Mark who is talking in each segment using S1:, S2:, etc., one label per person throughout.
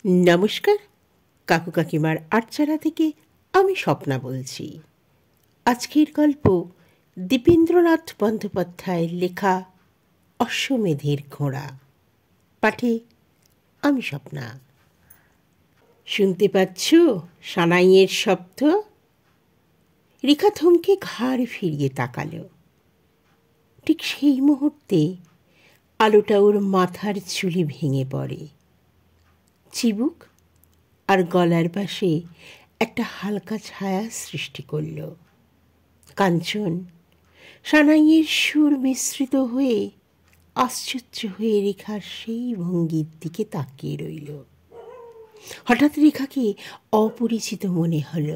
S1: নমস্কার, কাকু কাকিমার আটচালা থেকে আমি স্বপ্না বলছি। আজকের গল্প দীপেন্দ্রনাথ বন্দ্যোপাধ্যায়ের লেখা অশ্বমেধের ঘোড়া। পাঠে আমি স্বপ্না। শুনতে পাচ্ছ সানাইয়ের শব্দ? রেখা থমকে ঘাড় ফিরিয়ে তাকালো। ঠিক সেই মুহূর্তে আলোটা ওর মাথার চুলে ভেঙে পড়ে। চিবুক আর গলার পাশে একটা হালকা ছায়া সৃষ্টি করল। কাঞ্চন সানাইয়ের সুর মিশ্রিত হয়ে আশ্চর্য হয়ে রেখার সেই ভঙ্গির দিকে তাকিয়ে রইল। হঠাৎ রেখাকে অপরিচিত মনে হল,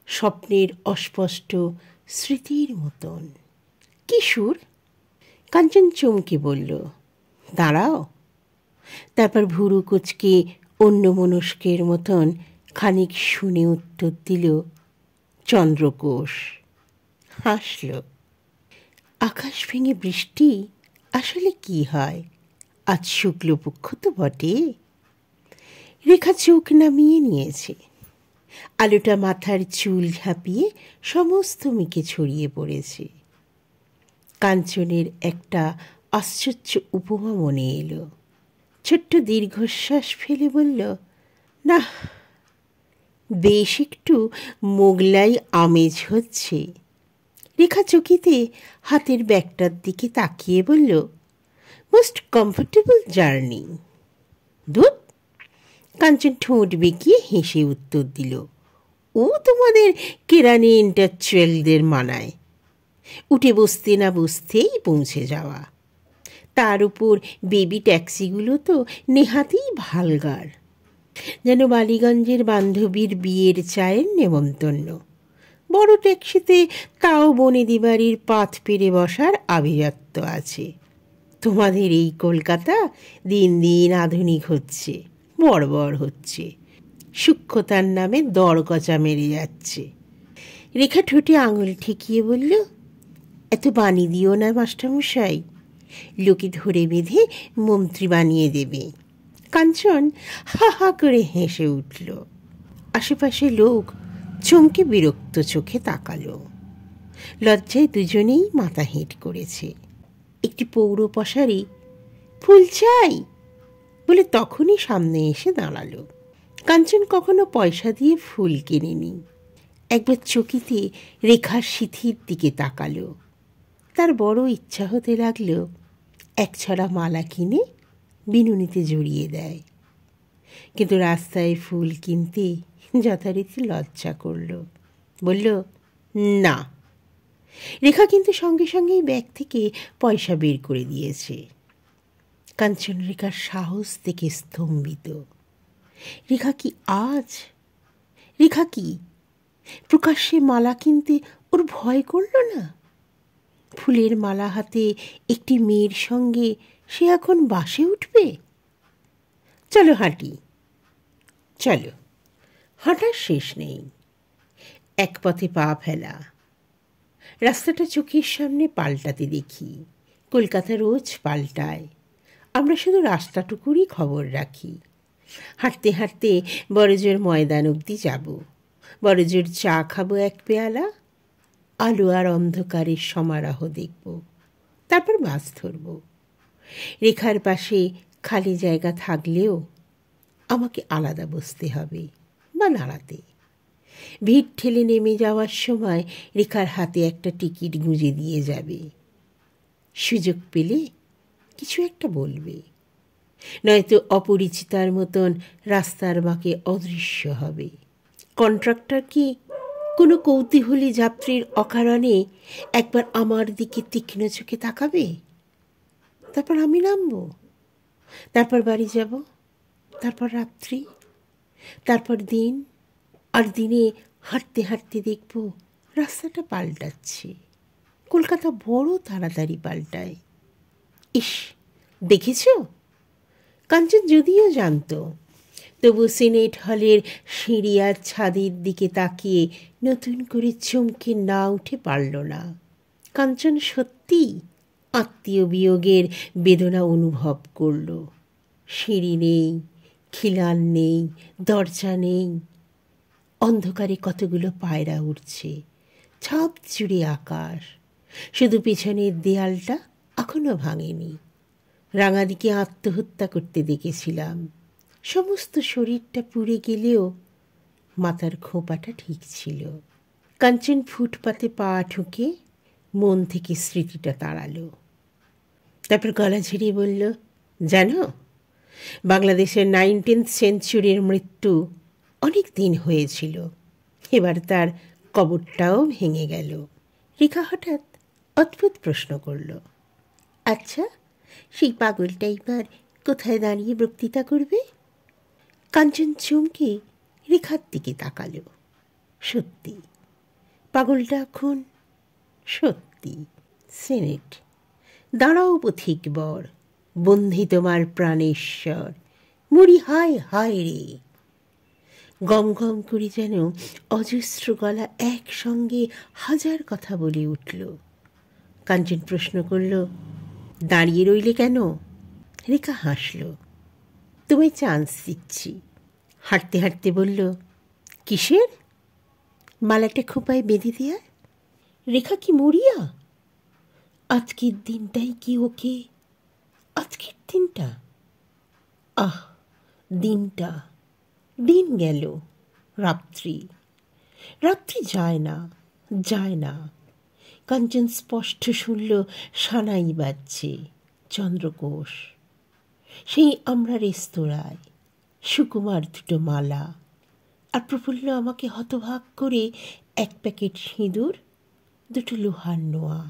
S1: স্বপ্নের অস্পষ্ট স্মৃতির মতন। কি সুর? কাঞ্চন চমকে বলল, দাঁড়াও। তারপর ভুরু কুচকে অন্যমনস্কের মতন খানিক শুনে উত্তর দিল, চন্দ্রকোষ। হাসল। আকাশ ভেঙে বৃষ্টি আসলে কি হয়? আজ শুক্লপক্ষ তো বটে। রেখা চোখ নামিয়ে নিয়েছে। আলোটা মাথার চুল ঝাঁপিয়ে সমস্ত মেঘে ছড়িয়ে পড়েছে। কাঞ্চনের একটা আশ্চর্য উপমা মনে এলো। ছোট্ট দীর্ঘশ্বাস ফেলে বলল, না, বেশ একটু মোগলাই আমেজ হচ্ছে। রেখা চকিতে হাতের ব্যাগটার দিকে তাকিয়ে বলল, মোস্ট কমফোর্টেবল জার্নি। ধুত! কাঞ্চন ঠোঁট বেঁকিয়ে হেসে উত্তর দিল, ও তোমাদের কেরানি ইন্টালেকচুয়ালদের মানায়। উঠে বসতে না বসতেই পৌঁছে যাওয়া। তার উপর বেবি ট্যাক্সিগুলো তো নেহাতেই ভালগার, যেন বালিগঞ্জের বান্ধবীর বিয়ের চায়ের নেমন্তন্ন। বড় ট্যাক্সিতে তাও বনেদি বাড়ির পাথ পেরে বসার আভিজাত্য আছে। তোমাদের এই কলকাতা দিন দিন আধুনিক হচ্ছে, বড় হচ্ছে, সূক্ষ্মতার নামে দরকচা মেরে যাচ্ছে। রেখা ঠোঁটে আঙুল ঠেকিয়ে বলল, এত বানি দিও না মাস্টারমশাই, লোকে ধরে বেঁধে মন্ত্রী বানিয়ে দেবে। কাঞ্চন হা হা করে হেসে উঠল। আশেপাশে লোক চমকে বিরক্ত চোখে তাকালো। লজ্জায় দুজনেই মাথা হেঁট করেছে। একটি পৌর পশারি ফুল চাই বলে তখনই সামনে এসে দাঁড়ালো। কাঞ্চন কখনো পয়সা দিয়ে ফুল কেনেনি। একবার চকিতে রেখার সিথির দিকে তাকালো। তার বড় ইচ্ছা হতে লাগলো এক ছড়া মালা কিনে বিনুনিতে জড়িয়ে দেয়। কিন্তু রাস্তায় ফুল কিনতে যথারীতি লজ্জা করল। বলল, না। রেখা কিন্তু সঙ্গে সঙ্গেই ব্যাগ থেকে পয়সা বের করে দিয়েছে। কাঞ্চন রেখার সাহস থেকে স্তম্ভিত। রেখা কি প্রকাশ্যে মালা কিনতে ওর ভয় করল না? ফুলের মালা হাতে একটি মেয়ের সঙ্গে সে এখন বাসে উঠবে? চলো হাঁটি। চলো। হাঁটার শেষ নেই, এক পথে পা ফেলা। রাস্তাটা চোখের সামনে পাল্টাতে দেখি। কলকাতা রোজ পাল্টায়, আমরা শুধু রাস্তাটুকুরই খবর রাখি। হাঁটতে হাঁটতে বড়জোর ময়দান অবধি যাব। বড়জোর চা খাবো এক পেয়ালা, আলো আর অন্ধকারের সমারোহ দেখব, তারপর বাস ধরব। রেখার পাশে খালি জায়গা থাকলেও আমাকে আলাদা বসতে হবে বা দাঁড়াতে। ভিড় ঠেলে নেমে যাওয়ার সময় রেখার হাতে একটা টিকিট গুঁজে দিয়ে যাবে। সুযোগ পেলে কিছু একটা বলবে, নয়তো অপরিচিতার মতন রাস্তার বাঁকে অদৃশ্য হবে। কন্ট্রাক্টর কি কোনো কৌতূহলী যাত্রীর অকারণে একবার আমার দিকে তীক্ষ্ণ চোখে তাকাবে? তারপর আমি নামব, তারপর বাড়ি যাব, তারপর রাত্রি, তারপর দিন। আর দিনে হাঁটতে হাঁটতে দেখব রাস্তাটা পাল্টাচ্ছে। কলকাতা বড় তাড়াতাড়ি পাল্টায়। ইস, দেখেছ? কাঞ্চন যদিও জানত, তবু সিনেট হলের সিঁড়ি আর ছাদের দিকে তাকিয়ে নতুন করে চমকে না উঠে পারল না। কাঞ্চন সত্যি আত্মীয় বিয়োগের বেদনা অনুভব করল। সিঁড়ি নেই, খিলান নেই, দরজা নেই, অন্ধকারে কতগুলো পায়রা উড়ছে, ছাপ জুড়ে আকাশ, শুধু পিছনের দেয়ালটা এখনো ভাঙেনি। রাঙাদিকে আত্মহত্যা করতে দেখেছিলাম, সমস্ত শরীরটা পুড়ে গেলেও মাথার খোঁপাটা ঠিক ছিল। কাঞ্চন ফুটপাতে পা ঠুকে মন থেকে স্মৃতিটা তাড়ালো। তারপর গলা ঝেড়ে বলল, জানো, বাংলাদেশের 19th সেঞ্চুরির মৃত্যু অনেক দিন হয়েছিল, এবার তার কবরটাও ভেঙে গেল। রেখা হঠাৎ অদ্ভুত প্রশ্ন করল, আচ্ছা, সেই পাগলটা এবার কোথায় দাঁড়িয়ে বক্তৃতা করবে? কাঞ্চন চমকে রেখার দিকে তাকালো। সত্যি, পাগলটা এখন সত্যি সেনেট। দাঁড়াও পথিক বর, বন্ধি তোমার প্রাণেশ্বর, মরি হায় হায় রে। গম গম করে যেন অজস্র গলা একসঙ্গে হাজার কথা বলে উঠল। কাঞ্চন প্রশ্ন করল, দাঁড়িয়ে রইলে কেন? রেখা হাসল। তোমায় চান্স দিচ্ছি। হাঁটতে হাঁটতে বলল, কিসের? মালাটা খোঁপায় বেঁধে দেয়ার। রেখা কি মরিয়া? আজকের দিনটাই কি ওকে? আজকের দিনটা? আহ, দিনটা, দিন গেল, রাত্রি, রাত্রি যায় না, যায় না। কাঞ্চন স্পষ্ট শুনল সানাই বাজছে, চন্দ্রকোষ। সেই আমরা রেস্তোরাঁয়, সুকুমার দুটো মালা, আর প্রফুল্ল আমাকে হতভাগ করে এক প্যাকেট সিঁদুর, দুটো লোহার নোয়া।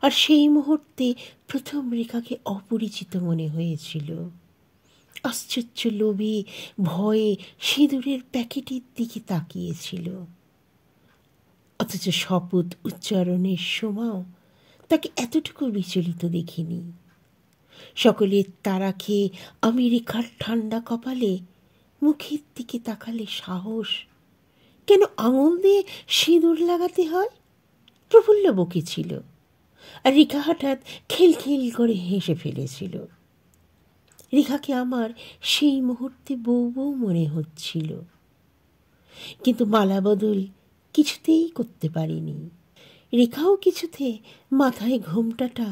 S1: আর সেই মুহূর্তে প্রথম রেখাকে অপরিচিত মনে হয়েছিল। আশ্চর্য লোভে ভয়ে সিঁদুরের প্যাকেটের দিকে তাকিয়েছিল, অথচ শপথ উচ্চারণের সময়ও তাকে এতটুকু বিচলিত দেখিনি। সকলের তারা খেয়ে আমি রেখার ঠান্ডা কপালে মুখের দিকে তাকালে সাহস, কেন আঙুল দিয়ে সিঁদুর লাগাতে হয়? প্রফুল্ল বকেছিল, আর রেখা হঠাৎ খিলখিল করে হেসে ফেলেছিল। রেখাকে আমার সেই মুহূর্তে বউ বউ মনে হচ্ছিল, কিন্তু মালা বদল কিছুতেই করতে পারিনি। রেখাও কিছুতে মাথায় ঘোমটাটা।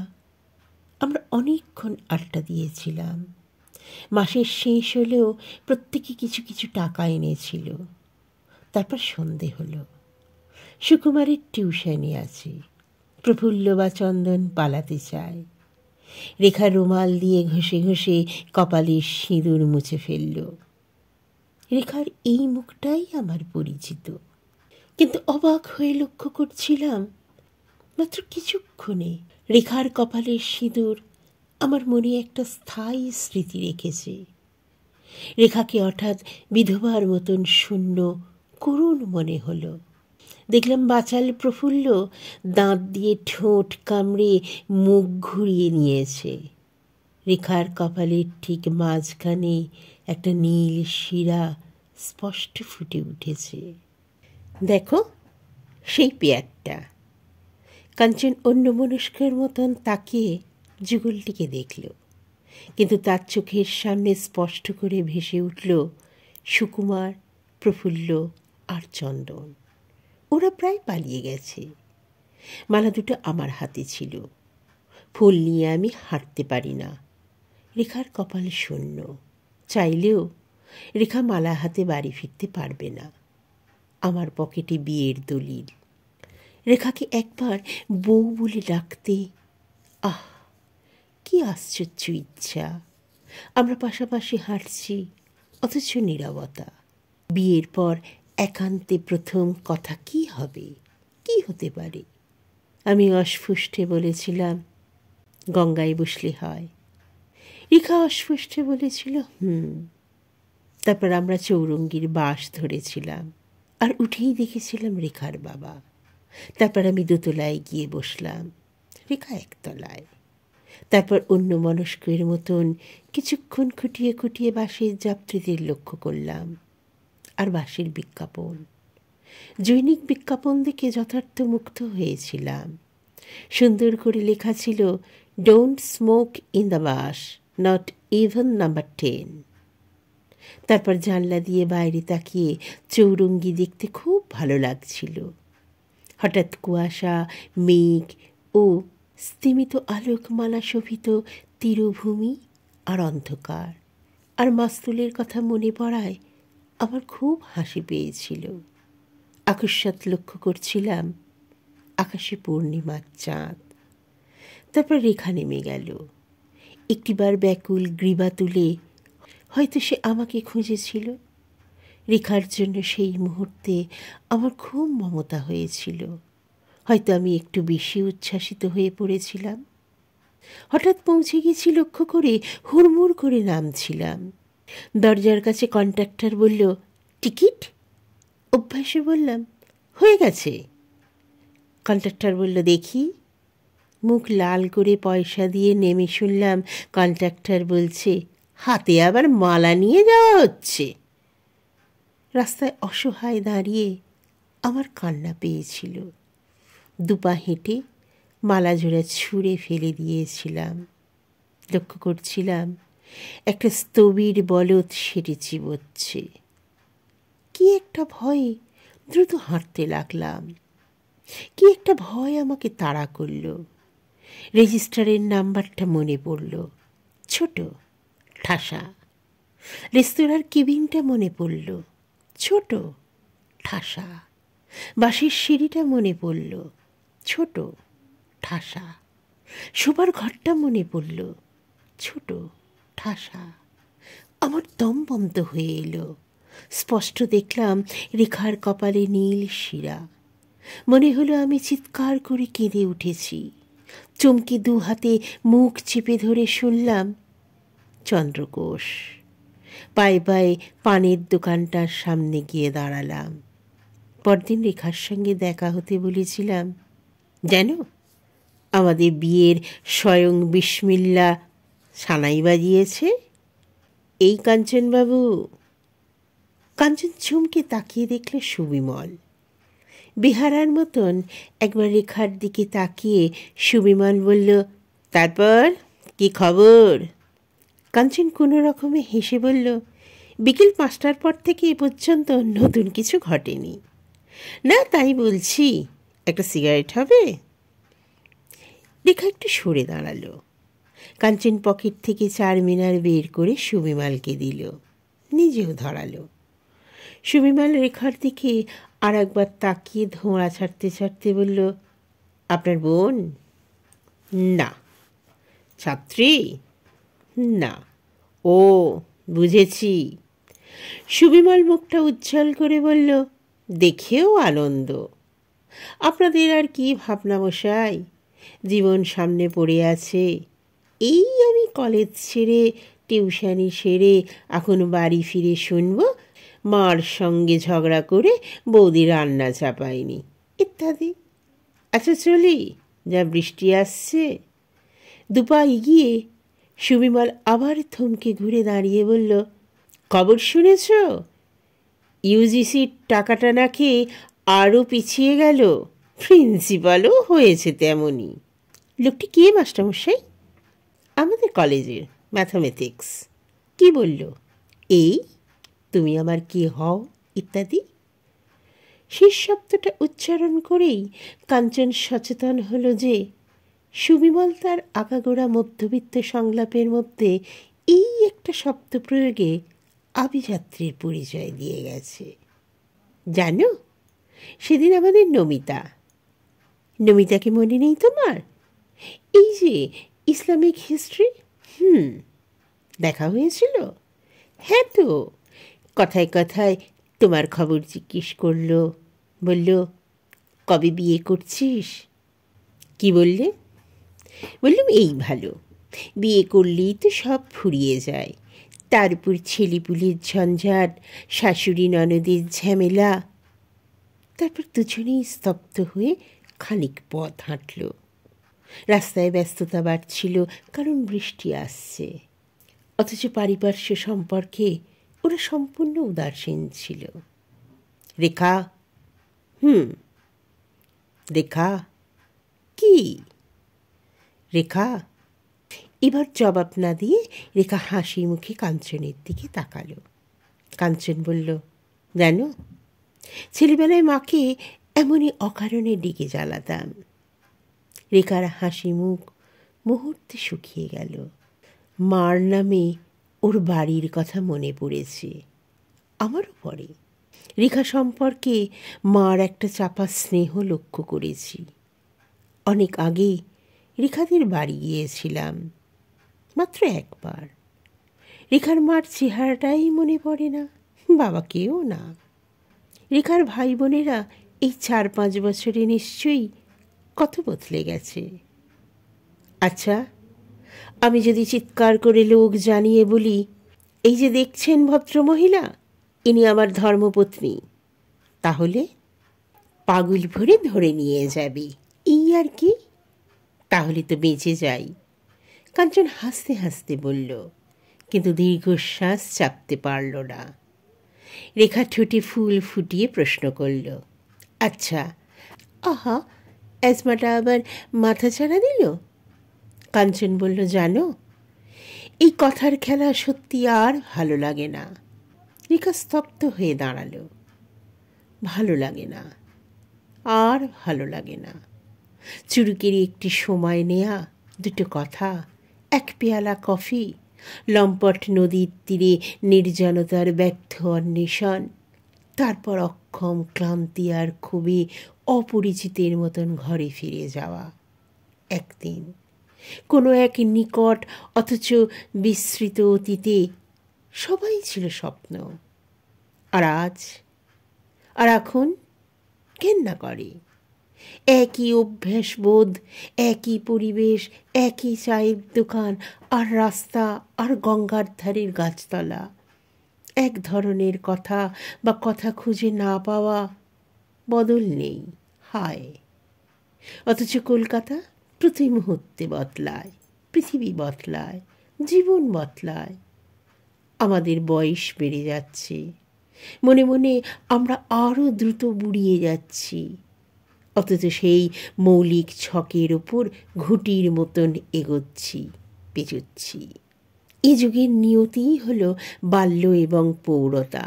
S1: আমরা অনেকক্ষণ আড্ডা দিয়েছিলাম। মাসের শেষ হলেও প্রত্যেকে কিছু কিছু টাকা এনেছিল। তারপর সন্ধে হলো। সুকুমারের টিউশনে আছে। প্রফুল্ল বা চন্দন পালাতে চায়। রেখা রুমাল দিয়ে ঘষে ঘষে কপালের সিঁদুর মুছে ফেলল। রেখার এই মুখটাই আমার পরিচিত, কিন্তু অবাক হয়ে লক্ষ্য করছিলাম মাত্র কিছুক্ষণে রেখার কপালের সিঁদুর আমার মনে একটা স্থায়ী স্মৃতি রেখেছে। রেখাকে হঠাৎ বিধবার মতন শূন্য করুণ মনে হলো। দেখলাম বাচাল প্রফুল্ল দাঁত দিয়ে ঠোঁট কামড়ে মুখ ঘুরিয়ে নিয়েছে। রেখার কপালের ঠিক মাঝখানে একটা নীল শিরা স্পষ্ট ফুটে উঠেছে। দেখো, সেই পেয়ারটা। কাঞ্চন অন্যমনস্কের মতন তাকিয়ে যুগলটিকে দেখল, কিন্তু তার চোখের সামনে স্পষ্ট করে ভেসে উঠল সুকুমার, প্রফুল্ল আর চন্দন। ওরা প্রায় পালিয়ে গেছে। মালা দুটো আমার হাতে ছিল। ফুল নিয়ে আমি হাঁটতে পারি না। রেখার কপাল শূন্য। চাইলেও রেখা মালা হাতে বাড়ি ফিরতে পারবে না। আমার পকেটে বিয়ের দলিল। রেখাকে একবার বউ বলে ডাকতে, আহ, কি আশ্চর্য ইচ্ছা! আমরা পাশাপাশি হাঁটছি, অথচ নীরবতা। বিয়ের পর একান্তে প্রথম কথা কি হবে, কি হতে পারে? আমি অস্ফুষ্টে বলেছিলাম, গঙ্গায় বসলে হয়। রেখা অস্ফুষ্টে বলেছিল, তারপর আমরা চৌরঙ্গীর বাস ধরেছিলাম, আর উঠেই দেখেছিলাম রেখার বাবা। তারপর আমি দোতলায় গিয়ে বসলাম, রেখা একতলায়। তারপর অন্য মনস্কের মতন কিছুক্ষণ খুঁটিয়ে খুঁটিয়ে বাসের যাত্রীদের লক্ষ্য করলাম, আর বাসের বিজ্ঞাপন, জৈনিক বিজ্ঞাপন দেখে যথার্থ মুগ্ধ হয়েছিলাম। সুন্দর করে লেখা ছিল, don't smoke in the bus, not even number 10। তারপর জানলা দিয়ে বাইরে তাকিয়ে চৌরঙ্গি দেখতে খুব ভালো লাগছিল। হঠাৎ কুয়াশা, মেঘ ও স্তিমিত আলোকমালা শোভিত তীরভূমি আর অন্ধকার আর মাস্তুলের কথা মনে পড়ায় আমার খুব হাসি পেয়েছিল। আকস্মাৎ লক্ষ্য করছিলাম আকাশে পূর্ণিমার চাঁদ। তারপর রেখা নেমে গেল। একটিবার ব্যাকুল গ্রীবা তুলে হয়তো সে আমাকে খুঁজেছিল। রেখার জন্য সেই মুহূর্তে আমার খুব মমতা হয়েছিল। হয়তো আমি একটু বেশি উচ্ছ্বাসিত হয়ে পড়েছিলাম। হঠাৎ পৌঁছে গেছি লক্ষ্য করে হুড়মুড় করে নামছিলাম। দরজার কাছে কন্ট্রাক্টর বলল, টিকিট? অভ্যাসে বললাম, হয়ে গেছে। কন্ট্রাক্টর বলল, দেখি। মুখ লাল করে পয়সা দিয়ে নেমে শুনলাম কন্ট্রাক্টর বলছে, হাতে আবার মালা নিয়ে যাওয়া হচ্ছে। রাস্তায় অসহায় দাঁড়িয়ে আমার কান্না পেয়েছিল। দুপা হেঁটে মালা জোড়া ছুঁড়ে ফেলে দিয়েছিলাম। লক্ষ্য করছিলাম একটা স্থবির বলদ সেটে চিবোচ্ছে। কি একটা ভয়ে দ্রুত হাঁটতে লাগলাম। কি একটা ভয় আমাকে তাড়া করল। রেজিস্টারের নাম্বারটা মনে পড়ল, ছোট, ঠাসা। রেস্তোরাঁর কেবিনটা মনে পড়ল, ছোট, ঠাসা। বাসের সিঁড়িটা মনে পড়ল, ছোট, ঠাসা। শোবার ঘরটা মনে পড়ল, ছোট, ঠাসা। আমার দম বন্ধ হয়ে এলো। স্পষ্ট দেখলাম রেখার কপালে নীল শিরা। মনে হলো আমি চিৎকার করে কেঁদে উঠেছি। চমকে দু হাতে মুখ চেপে ধরে শুনলাম চন্দ্রকোষ। পায়ে পায়ে পানের দোকানটার সামনে গিয়ে দাঁড়ালাম। পরদিন রেখার সঙ্গে দেখা হতে বলেছিলাম। জানো, আমাদের বিয়ের স্বয়ং বিসমিল্লা সানাই বাজিয়েছে এই কাঞ্চনবাবু। কাঞ্চন চমকে তাকিয়ে দেখল সুবিমল। বেহারার মতন একবার রেখার দিকে তাকিয়ে সুবিমল বলল, তারপর কি খবর? কাঞ্চন কোনো রকমে হেসে বলল, বিকেল 5টার পর থেকে এ পর্যন্ত নতুন কিছু ঘটেনি। না, তাই বলছি একটা সিগারেট হবে? রেখা একটু সরে দাঁড়ালো। কাঞ্চন পকেট থেকে 4 মিনার বের করে সুবিমলকে দিল, নিজেও ধরালো। সুবিমল রেখার দিকে আর একবার তাকিয়ে ধোঁয়া ছাড়তে ছাড়তে বলল, আপনার বোন? না। ছাত্রী? না। ও, বুঝেছি। সুবিমল মুখটা উজ্জ্বল করে বলল, দেখেও আনন্দ। আপনাদের আর কি ভাবনা মশাই, জীবন সামনে পড়ে আছে। এই আমি কলেজ ছেড়ে টিউশনি সেরে এখন বাড়ি ফিরে শুনব মার সঙ্গে ঝগড়া করে বৌদি রান্না চাপায়নি ইত্যাদি। আচ্ছা চলি, যা বৃষ্টি আসছে। দুপা এগিয়ে সুবিমল আবার থমকে ঘুরে দাঁড়িয়ে বলল, খবর শুনেছ? ইউজিসির টাকাটা নাকি আরও পিছিয়ে গেল। প্রিন্সিপালও হয়েছে তেমনই। লোকটি কে মাস্টারমশাই? আমাদের কলেজের ম্যাথামেটিক্স। কি বলল? এই তুমি আমার কি হও ইত্যাদি। শেষ শব্দটা উচ্চারণ করেই কাঞ্চন সচেতন হলো যে সুবিমল তার আগাগোড়া মধ্যবিত্ত সংলাপের মধ্যে এই একটা শব্দ প্রয়োগে আভিযাত্রীর পরিচয় দিয়ে গেছে। জানো, সেদিন আমাদের নমিতাকে মনে নেই তোমার? এই যে ইসলামিক হিস্ট্রি, দেখা হয়েছিল। হ্যাঁ তো, কথায় কথায় তোমার খবর জিজ্ঞেস করলো। বলল, কবে বিয়ে করছিস? কি বললে? বললাম, এই ভালো, বিয়ে করলেই তো সব ফুরিয়ে যায়। তার উপর ছেলেপুলের ঝঞ্ঝাট, শাশুড়ি ননদের ঝামেলা। তারপর দুজনেই স্তব্ধ হয়ে খানিক পথ হাঁটল। রাস্তায় ব্যস্ততা বাড়ছিল, কারণ বৃষ্টি আসছে। অথচ পারিপার্শ্ব সম্পর্কে ওরা সম্পূর্ণ উদাসীন ছিল। রেখা? রেখা? কি রেখা? এবার জবাব না দিয়ে রেখা হাসি মুখে কাঞ্চনের দিকে তাকালো। কাঞ্চন বলল, জানো, ছেলেবেলায় মাকে এমনই অকারণে ডেকে জ্বালাতাম। রেখার হাসি মুখ মুহূর্তে শুকিয়ে গেল। মার নামে ওর বাড়ির কথা মনে পড়েছে, আমারও পড়ে। রেখা সম্পর্কে মার একটা চাপা স্নেহ লক্ষ্য করেছি। অনেক আগে রেখাদের বাড়ি গিয়েছিলাম, মাত্র একবার। রেখার মার চেহারাটাই মনে পড়ে না, বাবাকেও না। রেখার ভাই বোনেরা এই 4-5 বছরে নিশ্চয়ই কত বদলে গেছে। আচ্ছা, আমি যদি চিৎকার করে লোক জানিয়ে বলি, এই যে দেখছেন ভদ্রমহিলা, ইনি আমার ধর্মপত্নী, তাহলে পাগল ভরে ধরে নিয়ে যাবে, এই আর কি। তাহলে তো বেঁচে যাই। কাঞ্চন হাসতে হাসতে বলল, কিন্তু দীর্ঘশ্বাস চাপতে পারল না। রেখা ঠোঁটে ফুল ফুটিয়ে প্রশ্ন করল, আচ্ছা, আহা, অ্যাজমাটা আবার মাথা ছাড়া দিল? কাঞ্চন বলল, জানো, এই কথার খেলা সত্যি আর ভালো লাগে না। রেখা স্তব্ধ হয়ে দাঁড়ালো। ভালো লাগে না, আর ভালো লাগে না। চুরুকেরই একটি সময় নেয়া, দুটো কথা, এক পেয়ালা কফি, লম্পট নদীর তীরে নির্জনতার ব্যর্থ অন্বেষণ, তারপর অক্ষম ক্লান্তি আর খুবই অপরিচিতের মতন ঘরে ফিরে যাওয়া। একদিন কোনো এক নিকট অথচ বিস্মৃত অতীতে সবাই ছিল স্বপ্ন। আর আজ, আর এখন ঘেন্না করে। একই অভ্যাসবোধ, একই পরিবেশ, একই চায়ের দোকান আর রাস্তা আর গঙ্গার ধারের গাছতলা। এক ধরনের কথা বা কথা খুঁজে না পাওয়া, বদল নেই, হায়। অথচ কলকাতা প্রতি মুহূর্তে বদলায়, পৃথিবী বদলায়, জীবন বদলায়। আমাদের বয়স বেড়ে যাচ্ছে, মনে মনে আমরা আরও দ্রুত বুড়িয়ে যাচ্ছি, অথচ সেই মৌলিক ছকের ওপর ঘুঁটির মতন এগোচ্ছি, পেঁচুচ্ছি। এ যুগের নিয়তিই হল বাল্য এবং পৌরতা,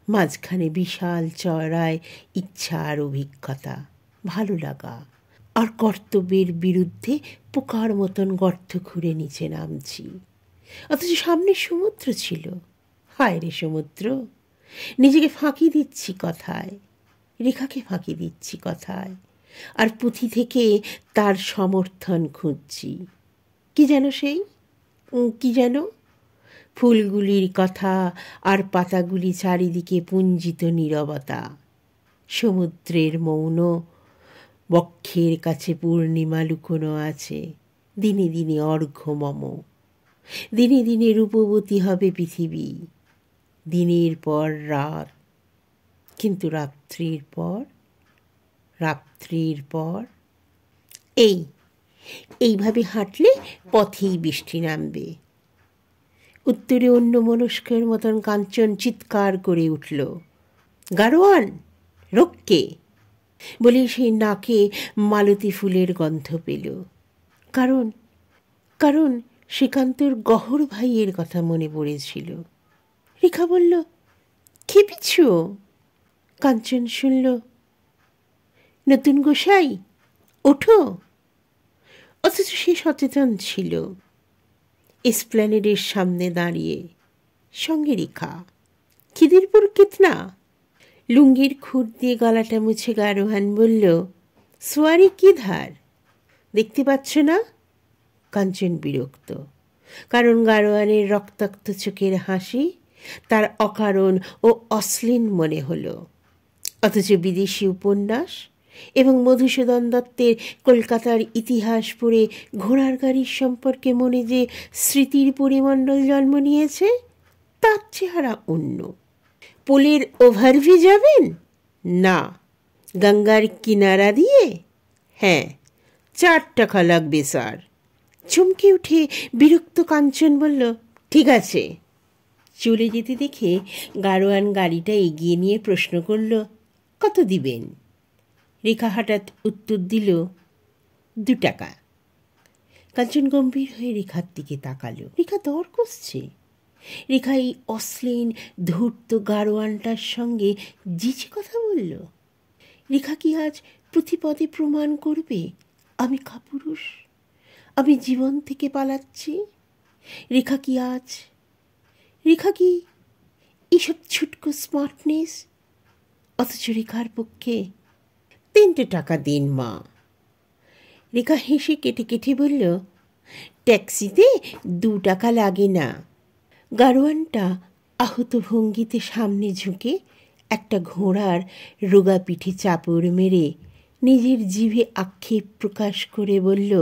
S1: মাঝখানে বিশাল চওড়ায় ইচ্ছা আর অভিজ্ঞতা, ভালো লাগা, আর কর্তব্যের বিরুদ্ধে পোকার মতন গর্ত খুঁড়ে নিচে নামছি। অথচ সামনে সমুদ্র ছিল, হায় রে সমুদ্র। নিজেকে ফাঁকি দিচ্ছি কথায়, রেখাকে ফাঁকি দিচ্ছি কথায়, আর পুঁথি থেকে তার সমর্থন খুঁজছি। কি যেন সেই, কি যেন, ফুলগুলির কথা আর পাতাগুলি চারিদিকে পুঞ্জিত নীরবতা, সমুদ্রের মৌন, বক্ষের কাছে পূর্ণিমা লুকোনো আছে, দিনে দিনে অর্ঘ্যমম। দিনে দিনে রূপবতী হবে পৃথিবী, দিনের পর রাত, কিন্তু রাত্রির পর, রাত্রির পর। এইভাবে হাঁটলে পথেই বৃষ্টি নামবে। উত্তরে অন্য মনস্কের মতন কাঞ্চন চিৎকার করে উঠল, গারোয়ান, রক্ষে! বলে সেই নাকে মালতী ফুলের গন্ধ পেল। কারণ কারণ শ্রীকান্তর গহর ভাইয়ের কথা মনে পড়েছিল। রেখা বলল, খেপিছ? কাঞ্চন শুনল, নতুন গোসাই, ওঠো। অথচ সে সচেতন ছিল, এসপ্ল্যানেডের সামনে দাঁড়িয়ে, সঙ্গে রেখা। খিদিরপুর কিতনা? লুঙ্গির খুঁট দিয়ে গলাটা মুছে গারোয়ান বলল, সোয়ারি কিধার? দেখতে পাচ্ছ না? কাঞ্চন বিরক্ত, কারণ গারোয়ানের রক্তাক্ত চোখের হাসি তার অকারণ ও অশ্লীল মনে হলো। অথচ বিদেশি উপন্যাস এবং মধুসূদন দত্তের কলকাতার ইতিহাস পড়ে ঘোড়ার গাড়ির সম্পর্কে মনে যে স্মৃতির পরিমণ্ডল জন্ম নিয়েছে, তার চেহারা অন্য। পোলের ওভারভি যাবেন? না। গঙ্গার কিনারা দিয়ে? হ্যাঁ। 4 টাকা লাগবে স্যার। চমকে উঠে বিরক্ত কাঞ্চন বলল, ঠিক আছে। চলে যেতে দেখে গারোয়ান গাড়িটা এগিয়ে নিয়ে প্রশ্ন করল, কত দিবেন? রেখা হঠাৎ উত্তর দিল, 2 টাকা। কাঞ্চন গম্ভীর হয়ে রেখার দিকে তাকালো। রেখা দর কষছে, রেখা এই অশ্লীল ধূর্ত গাড়োয়ানটার সঙ্গে জিজি কথা বলল। রেখা কি আজ প্রতিপদে প্রমাণ করবে আমি কাপুরুষ, আমি জীবন থেকে পালাচ্ছি? রেখা কি এইসব ছুটকো স্মার্টনেস? অথচ রেখার পক্ষে 3টে টাকা দিন মা। রেখা হেসে কেটে কেটে বলল, ট্যাক্সিতে 2 টাকা লাগে না। গাড়োয়ানটা আহত ভঙ্গিতে সামনে ঝুঁকে একটা ঘোড়ার রোগা পিঠে চাপড় মেরে নিজের জিভে আক্ষেপ প্রকাশ করে বলল,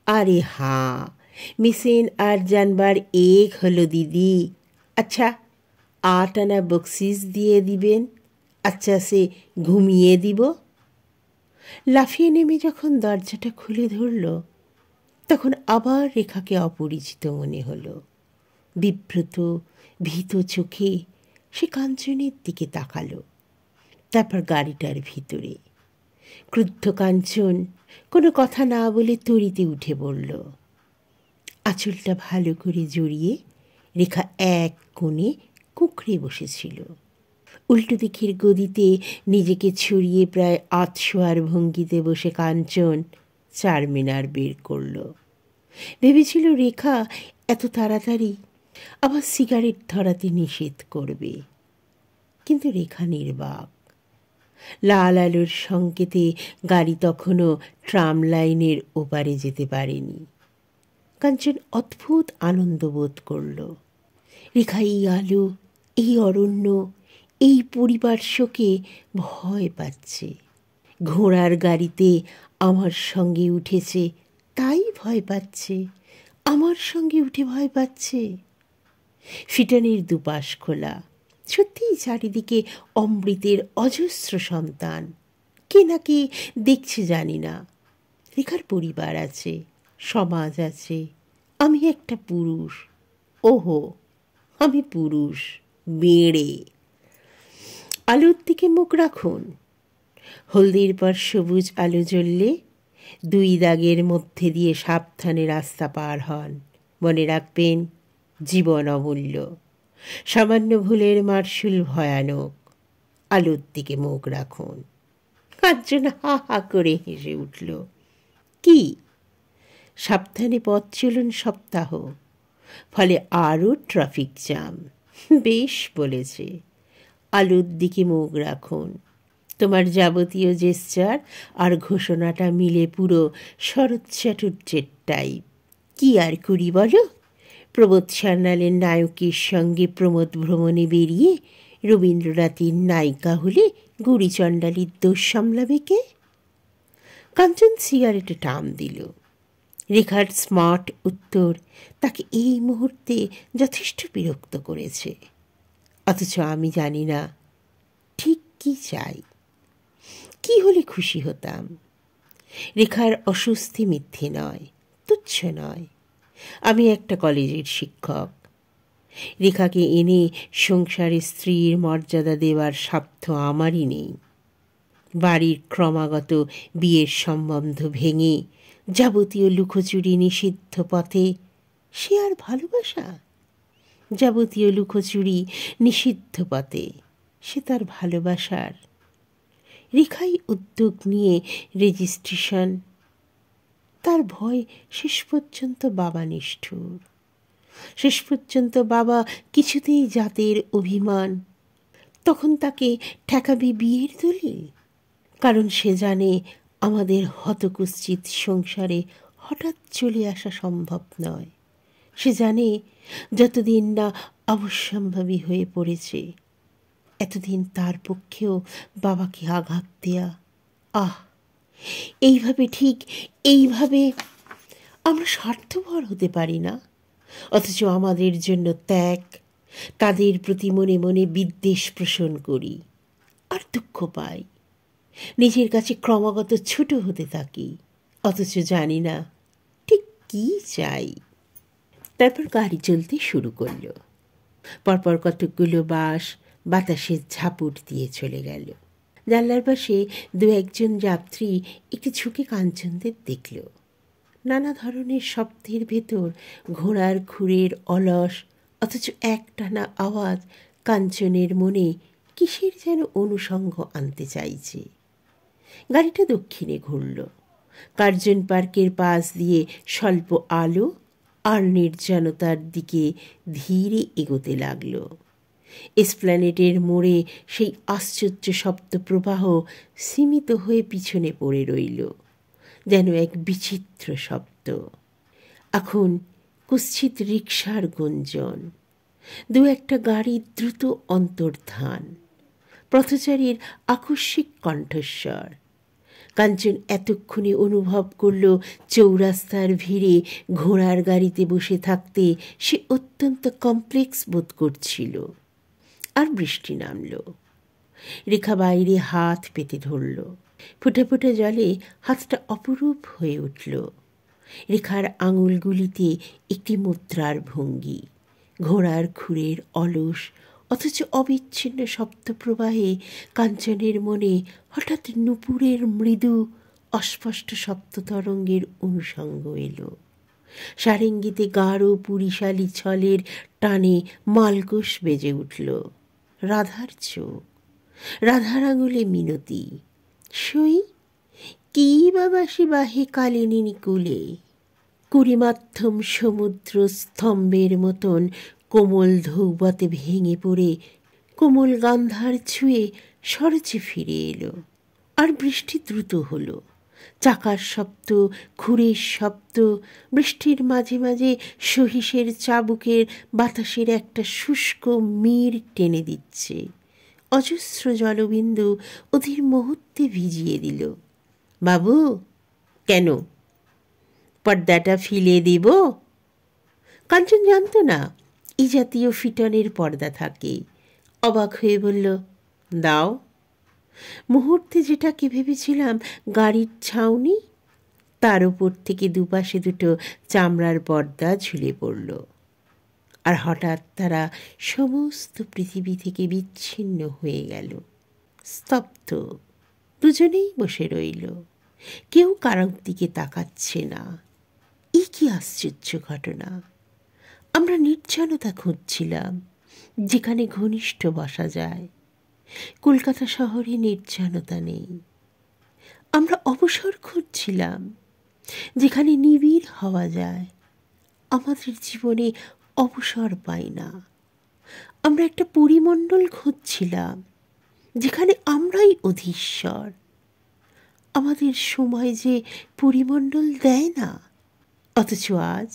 S1: আরে হাঁ, মিসেন আর জানবার এক হলো দিদি। আচ্ছা 8 আনা বকশিস দিয়ে দিবেন, আচ্ছা সে ঘুমিয়ে দিব। লাফিয়ে নেমে যখন দরজাটা খুলে ধরল, তখন আবার রেখাকে অপরিচিত মনে হলো। বিব্রত ভীত চোখে সে কাঞ্চনের দিকে তাকালো, তারপর গাড়িটার ভিতরে। ক্রুদ্ধ কাঞ্চন কোনো কথা না বলে তরিতে উঠে পড়ল। আঁচলটা ভালো করে জড়িয়ে রেখা এক কোণে কুঁকড়ে বসেছিল। উল্টো দিকের গদিতে নিজেকে ছড়িয়ে প্রায় আধশোয়ার ভঙ্গিতে বসে কাঞ্চন চারমিনার বের করল। ভেবেছিল রেখা এত তাড়াতাড়ি আবার সিগারেট ধরাতে নিষেধ করবে, কিন্তু রেখা নির্বাক। লাল আলোর সংকেতে গাড়ি তখনও ট্রাম লাইনের ওপারে যেতে পারেনি। কাঞ্চন অদ্ভুত আনন্দ বোধ করল। রেখা এই আলো, এই অরণ্য, এই পরিপার্শ্বকে ভয় পাচ্ছে। ঘোড়ার গাড়িতে আমার সঙ্গে উঠেছে, তাই ভয় পাচ্ছে, আমার সঙ্গে উঠে ভয় পাচ্ছে। ফিটানির দুপাশ খোলা, সত্যিই চারিদিকে অমৃতের অজস্র সন্তান। কে নাকি দেখছে জানি না। রেখার পরিবার আছে, সমাজ আছে, আমি একটা পুরুষ। ওহো, আমি পুরুষ, বেড়ে। আলোর দিকে মুখ রাখুন। হলদির পর সবুজ আলো জ্বললে 2 দাগের মধ্যে দিয়ে সাবধানে রাস্তা পার হন। মনে রাখবেন, জীবন অমূল্য, সামান্য ভুলের মারশুল ভয়ানক। আলোর দিকে মুখ রাখুন। কাঞ্চন হা হা করে হেসে উঠল। কি সাবধানে পথ চলুন সপ্তাহ, ফলে আরও ট্রাফিক জ্যাম। বেশ বলেছে, আলোর দিকে মুখ রাখুন। তোমার যাবতীয় জেস্চার আর ঘোষণাটা মিলে পুরো শরৎ চাটুর্যের টাইপ। কি আর করি বলো? প্রবোধ সান্যালের নায়কের সঙ্গে প্রমোদ ভ্রমণে বেরিয়ে রবীন্দ্রনাথের নায়িকা হলে গুড়িচণ্ডালির দোষ সামলাবে কে? কাঞ্চন সিগারেটে টান দিল। রেখার স্মার্ট উত্তর তাকে এই মুহূর্তে যথেষ্ট বিরক্ত করেছে। অথচ আমি জানি না ঠিক কি চাই, কি হলে খুশি হতাম। রেখার অস্বস্তি মিথ্যে নয়, তুচ্ছ নয়। আমি একটা কলেজের শিক্ষক। রেখাকে এনে সংসারে স্ত্রীর মর্যাদা দেওয়ার স্বার্থ আমারই নেই। বাড়ির ক্রমাগত বিয়ের সম্বন্ধ ভেঙে যাবতীয় লুকোচুরি নিষিদ্ধ পথে সে আর ভালোবাসা? যাবতীয় লুকোচুরি নিষিদ্ধ পথে সে তার ভালোবাসার? রেখাই উদ্যোগ নিয়ে রেজিস্ট্রেশন। তার ভয় শেষ পর্যন্ত বাবা নিষ্ঠুর। শেষ পর্যন্ত বাবা কিছুতেই জাতের অভিমান। তখন তাকে ঠেকাবে বিয়ের দলিল, কারণ সে জানে আমাদের হতকুৎসিত সংসারে হঠাৎ চলে আসা সম্ভব নয়। সে জানে যতদিন না অবশ্যম্ভাবী হয়ে পড়েছে, এতদিন তার পক্ষেও বাবাকে আঘাত দেয়া। এইভাবে, ঠিক এইভাবে আমরা স্বার্থপর হতে পারি না, অথচ আমাদের জন্য ত্যাগ, তাদের প্রতি মনে মনে বিদ্বেষ পোষণ করি আর দুঃখ পাই। নিজের কাছে ক্রমাগত ছোট হতে থাকি, অথচ জানি না ঠিক কি চাই। তারপর গাড়ি চলতে শুরু করল। পরপর কতকগুলো বাস বাতাসের ঝাপট দিয়ে চলে গেল। জানলার পাশে 2-1 জন যাত্রী একটু ঝুঁকে কাঞ্চনদের দেখল। নানা ধরনের শব্দের ভেতর ঘোড়ার খুরের অলস অথচ একটানা আওয়াজ কাঞ্চনের মনে কিসের যেন অনুষঙ্গ আনতে চাইছে। গাড়িটা দক্ষিণে ঘুরল। কার্জন পার্কের পাশ দিয়ে স্বল্প আলো আর নির্জনতার দিকে ধীরে এগোতে লাগল। এসপ্ল্যানেডের মোড়ে সেই আশ্চর্য শব্দপ্রবাহ সীমিত হয়ে পিছনে পড়ে রইল, যেন এক বিচিত্র শব্দ। এখন কুৎসিত রিকশার গুঞ্জন, দু একটা গাড়ির দ্রুত অন্তর্ধান, পথচারীর আকস্মিক কণ্ঠস্বর। কাঞ্চন এতক্ষণে অনুভব করল চৌরাস্তার ভিড়ে ঘোড়ার গাড়িতে বসে থাকতে সে অত্যন্ত কমপ্লেক্স বোধ করছিল। আর বৃষ্টি নামল। রেখা বাইরে হাত পেতে ধরল। ফোঁটা ফোঁটা জলে হাতটা অপরূপ হয়ে উঠল। রেখার আঙুলগুলিতে একটি মুদ্রার ভঙ্গি। ঘোড়ার খুরের অলস অথচ অবিচ্ছিন্ন শব্দপ্রবাহে কাঞ্চনের মনে হঠাৎ নূপুরের মৃদু অস্পষ্ট শব্দতরঙ্গের অনুষঙ্গ এলো। সারেঙ্গিতে গাঢ় পুরীশালী ছলের টানে মালকোষ বেজে উঠল। রাধার চোখ, রাধার আঙুলে মিনতি। সই কি বাবাসি বাহে কালিনী কুলে। কুড়িমাধ্যম সমুদ্র স্তম্ভের মতন কোমল ধৌবতে ভেঙে পড়ে কোমল গান্ধার ছুঁয়ে সরচে ফিরে এলো। আর বৃষ্টি দ্রুত হলো। চাকার শব্দ, খুরের শব্দ, বৃষ্টির মাঝে মাঝে সহিসের চাবুকের বাতাসের একটা শুষ্ক মির টেনে দিচ্ছে। অজস্র জলবিন্দু ওদের মুহূর্তে ভিজিয়ে দিল। বাবু, কেন পর্দাটা ফিলে দেব? কাঞ্চন জানত না এই জাতীয় ফিটনের পর্দা থাকে। অবাক হয়ে বলল, দাও। মুহূর্তে যেটাকে ভেবেছিলাম গাড়ির ছাউনি, তার উপর থেকে দুপাশে দুটো চামড়ার পর্দা ঝুলে পড়ল। আর হঠাৎ তারা সমস্ত পৃথিবী থেকে বিচ্ছিন্ন হয়ে গেল। স্তব্ধ। দুজনেই বসে রইল। কেউ কারোর দিকে তাকাচ্ছে না। এই কি আশ্চর্য ঘটনা! আমরা নির্জনতা খুঁজছিলাম, যেখানে ঘনিষ্ঠ বসা যায়। কলকাতা শহরে নির্জনতা নেই। আমরা অবসর খুঁজছিলাম, যেখানে নিবিড় হওয়া যায়। আমাদের জীবনে অবসর পাই না। আমরা একটা পরিমণ্ডল খুঁজছিলাম, যেখানে আমরাই অধীশ্বর। আমাদের সময় যে পরিমণ্ডল দেয় না। অথচ আজ,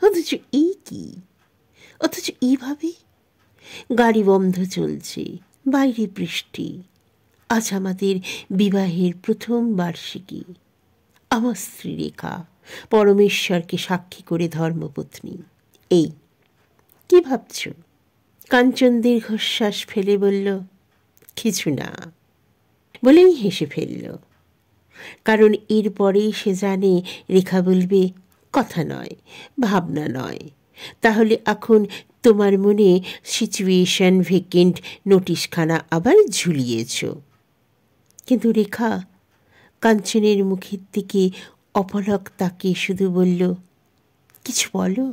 S1: অথচ এই কি, অথচ এইভাবে গাড়ি বন্ধ চলছে, বাইরে বৃষ্টি। আজ আমাদের বিবাহের প্রথম বার্ষিকী। আমার স্ত্রী রেখা, পরমেশ্বরকে সাক্ষী করে ধর্মপত্নী। এই কি ভাবছ? কাঞ্চন দীর্ঘশ্বাস ফেলে বলল, কিছু না, বলেই হেসে ফেলল। কারণ এরপরেই সে জানে রেখা বলবে, কথা নয়, ভাবনা নয়। তাহলে এখন তোমার মনে সিচুয়েশন ভেকেন্ট নোটিশখানা আবার ঝুলিয়েছ। কিন্তু রেখা কাঞ্চনের মুখের দিকে অপলক তাকিয়ে শুধু বলল, কিছু বলো।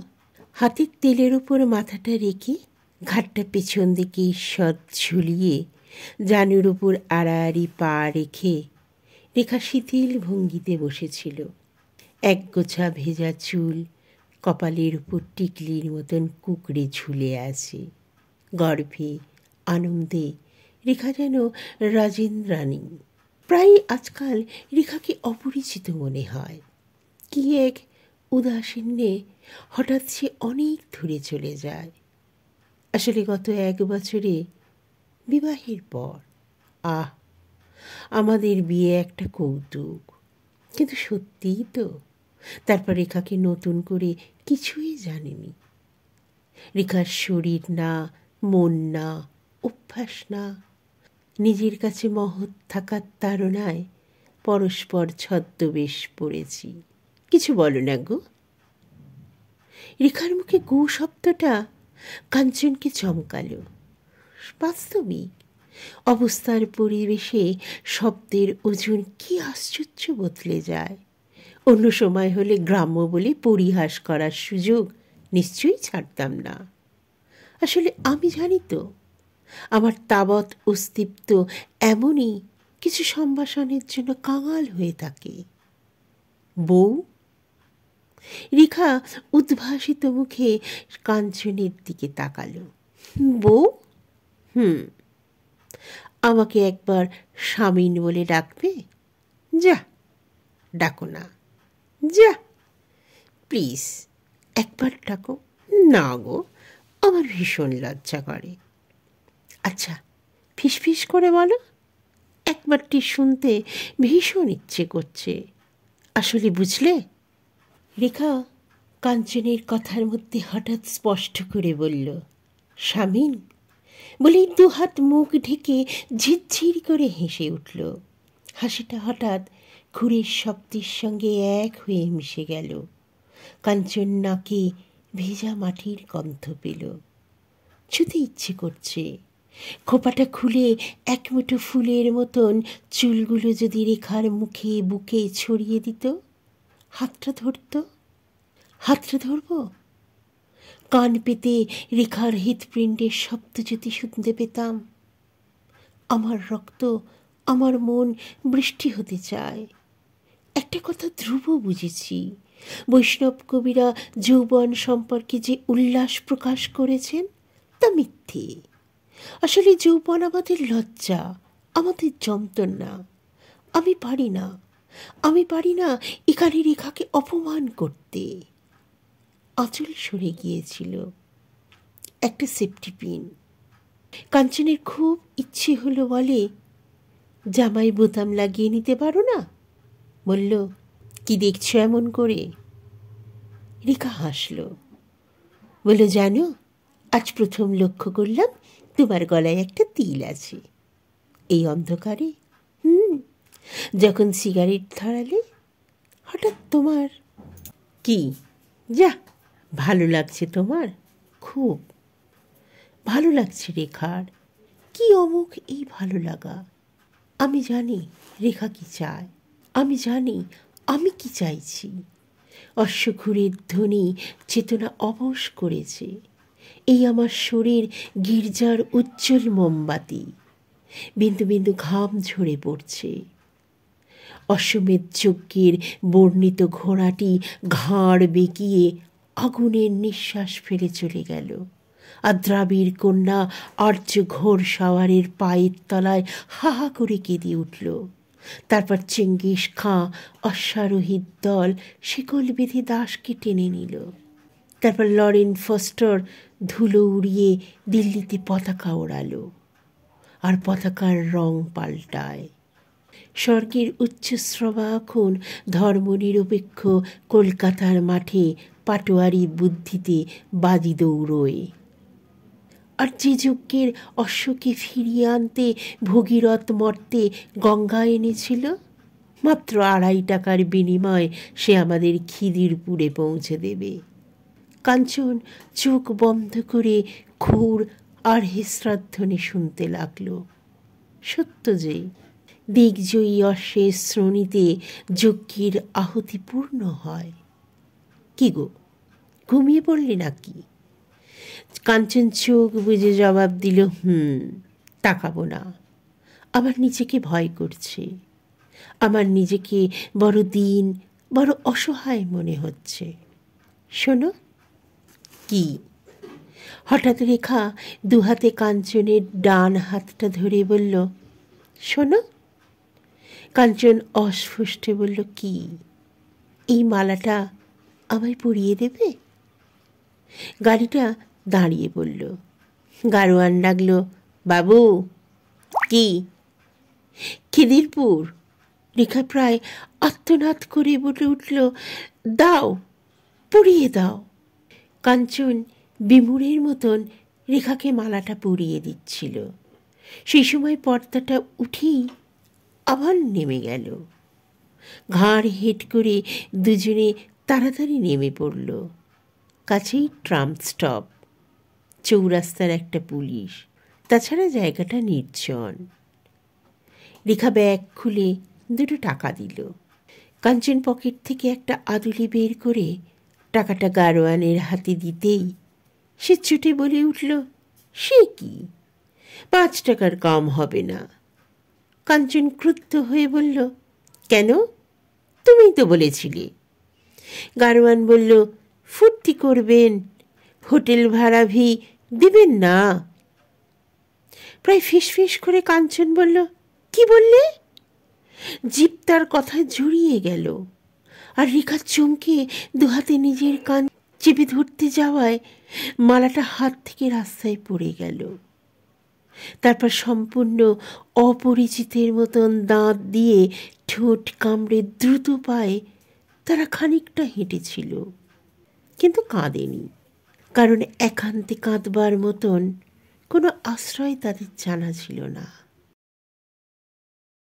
S1: হাতের তেলের উপর মাথাটা রেখে ঘাটটা পেছন দিকে ঈষৎ ঝুলিয়ে জানুর উপর আড়াআড়ি পা রেখে রেখা শিথিল ভঙ্গিতে বসেছিল। একগোছা ভেজা চুল কপালের উপর টিকলির মতন কুকড়ে ঝুলে আছে। গর্বে, আনন্দে রেখা যেন রাজেন্দ্রাণী। প্রায় আজকাল রেখাকে অপরিচিত মনে হয়। কি এক উদাসীন্যে হঠাৎ সে অনেক দূরে চলে যায়। আসলে গত 1 বছরে বিবাহের পর, আমাদের বিয়ে একটা কৌতুক। কিন্তু সত্যিই তো। তারপর রেখাকে নতুন করে কিছুই জানেনি। রেখার শরীর না, মন না, অভ্যাস না। নিজের কাছে মহৎ থাকার তাড়নায় পরস্পর ছদ্মবেশ পড়েছি। কিছু বলো না গো। রেখার মুখে গো শব্দটা কাঞ্চনকে চমকালো। বাস্তবিক অবস্থার পরিবেশে শব্দের ওজন কি আশ্চর্য বদলে যায়। অন্য সময় হলে গ্রাম্য বলে পরিহাস করার সুযোগ নিশ্চয়ই ছাড়তাম না। আসলে আমি জানি তো, আমার তাবৎ অস্তিত্ব এমনই কিছু সম্ভাষণের জন্য কাঙাল হয়ে থাকে। বউ? রেখা উদ্ভাসিত মুখে কাঞ্চনের দিকে তাকালো। বউ? আমাকে একবার স্বামীন বলে ডাকবে? যা, ডাকো না। যা, প্লিজ একবার ডাকো না গো, আমার ভীষণ লজ্জা করে। আচ্ছা, ফিসফিস করে বলো, একবারটি শুনতে ভীষণ ইচ্ছে করছে। আসলে বুঝলে? রেখা কাঞ্চনের কথার মধ্যে হঠাৎ স্পষ্ট করে বলল, স্বামীন বলেই দুহাত মুখ ঢেকে ঝিরঝির করে হেসে উঠল। হাসিটা হঠাৎ ঘুরের শব্দের সঙ্গে এক হয়ে মিশে গেল। কাঞ্চন নাকে ভেজা মাটির গন্ধ পেল। ছুতে ইচ্ছে করছে। খোপাটা খুলে এক মুঠো ফুলের মতন চুলগুলো যদি রেখার মুখে বুকে ছড়িয়ে দিত। হাতটা ধরব? কান পেতে রেখার হৃৎপিণ্ডের শব্দ যদি শুনতে পেতাম। আমার রক্ত, আমার মন বৃষ্টি হতে চায়। একটা কথা ধ্রুব বুঝেছি, বৈষ্ণব কবিরা যৌবন সম্পর্কে যে উল্লাস প্রকাশ করেছেন তা মিথ্যে। আসলে যৌবন আমাদের লজ্জা, আমাদের যন্ত্রণা। আমি পারি না এখানে রেখাকে অপমান করতে। আঁচল সরে গিয়েছিল। একটা সেফটি পিন। কাঞ্চনের খুব ইচ্ছে হলো বলে, জামাই বোতাম লাগিয়ে নিতে পারো না? বলল, কি দেখছো এমন করে? রেখা হাসল, বলল, জানো, আজ প্রথম লক্ষ্য করলাম তোমার গলায় একটা তিল আছে। এই অন্ধকারে? যখন সিগারেট ধরালে হঠাৎ তোমার। কি? যা, ভালো লাগছে তোমার? খুব ভালো লাগছে রেখার। কি অমুক এই ভালো লাগা! আমি জানি রেখা কি চায়, আমি জানি আমি কি চাইছি। অশ্বঘুরের ধ্বনি চেতনা অবশ করেছে। এই আমার শরীর গির্জার উজ্জ্বল মোমবাতি। বিন্দু বিন্দু ঘাম ঝরে পড়ছে। অশ্বমেধ যজ্ঞের বর্ণিত ঘোড়াটি ঘাড় বেঁকিয়ে আগুনের নিঃশ্বাস ফেলে চলে গেল। আর দ্রাবিড় কন্যা আর্য ঘোর সাওয়ারের পায়ের তলায় হাহা করে কেঁদে উঠল। তারপর চেঙ্গিস খাঁ অশ্বারোহীর দল শিকল বেঁধে দাসকে টেনে নিল। তারপর লরেন ফস্টার ধুলো উড়িয়ে দিল্লিতে পতাকা ওড়ালো, আর পতাকার রং পাল্টায়। স্বর্গের উচ্চশ্রবা এখন ধর্মনিরপেক্ষ কলকাতার মাঠে পাটোয়ারি বুদ্ধিতে বাজি দৌড়োয়। আর যে যজ্ঞের অশ্বকে ফিরিয়ে আনতে ভগীরথ মর্তে গঙ্গা এনেছিল, মাত্র 2.5 টাকার বিনিময়ে সে আমাদের খিদিরপুরে পৌঁছে দেবে। কাঞ্চন চোখ বন্ধ করে খুর আর হেস্রাধ্বনি শুনতে লাগল। সত্য যে দিগ্জয়ী অশ্বের শ্রোণীতে যজ্ঞের আহুতি পূর্ণ হয়। কি গো, ঘুমিয়ে পড়লি নাকি? কাঞ্চন চোখ বুজে জবাব দিল, তাকাবো না। আমার নিজেকে ভয় করছে। আমার নিজেকে বড় দীন, বড় অসহায় মনে হচ্ছে। শোনো। কি? হঠাৎ রেখা দুহাতে কাঞ্চনের ডান হাতটা ধরে বলল, শোনো। কাঞ্চন অস্ফুষ্টে বলল, কি? এই মালাটা আমায় পরিয়ে দেবে? গাড়িটা দাঁড়িয়ে বলল। গাড়োয়ান ডাকল, বাবু। কি? খিদিরপুর। রেখা প্রায় আত্মনাদ করে বলে উঠল, দাও, পরিয়ে দাও। কাঞ্চন বিমূঢ়ের মতন রেখাকে মালাটা পরিয়ে দিচ্ছিল। সেই সময় পর্দাটা উঠেই আবার নেমে গেল। ঘাড় হেঁট করে দুজনে তাড়াতাড়ি নেমে পড়ল। কাছেই ট্রাম স্টপ, চৌরাস্তার একটা পুলিশ, তাছাড়া জায়গাটা নির্জন। রেখা ব্যাগ খুলে 2 টাকা দিল। কাঞ্চন পকেট থেকে একটা আদুলি বের করে টাকাটা গারোয়ানের হাতে দিতেই সে ছুটে বলে উঠল, সে কি, 5 টাকার কম হবে না। কাঞ্চন ক্রুদ্ধ হয়ে বলল, কেন, তুমিই তো বলেছিলে। গারোয়ান বলল, ফুর্তি করবেন, হোটেল ভাড়া দিবেন না। প্রায় ফিসফিস করে কাঞ্চন বলল, কি বললে? জিভ তার কথায় জড়িয়ে গেল, আর রেখা চমকে দুহাতে নিজের কান চেপে ধরতে যাওয়ায় মালাটা হাত থেকে রাস্তায় পড়ে গেল। তারপর সম্পূর্ণ অপরিচিতের মতন দাঁত দিয়ে ঠোঁট কামড়ে দ্রুত পায়ে তারা খানিকটা হেঁটেছিল, কিন্তু কাঁদেনি, কারণ একান্তে কাঁদবার মতন কোনো আশ্রয় তাদের জানা ছিল না।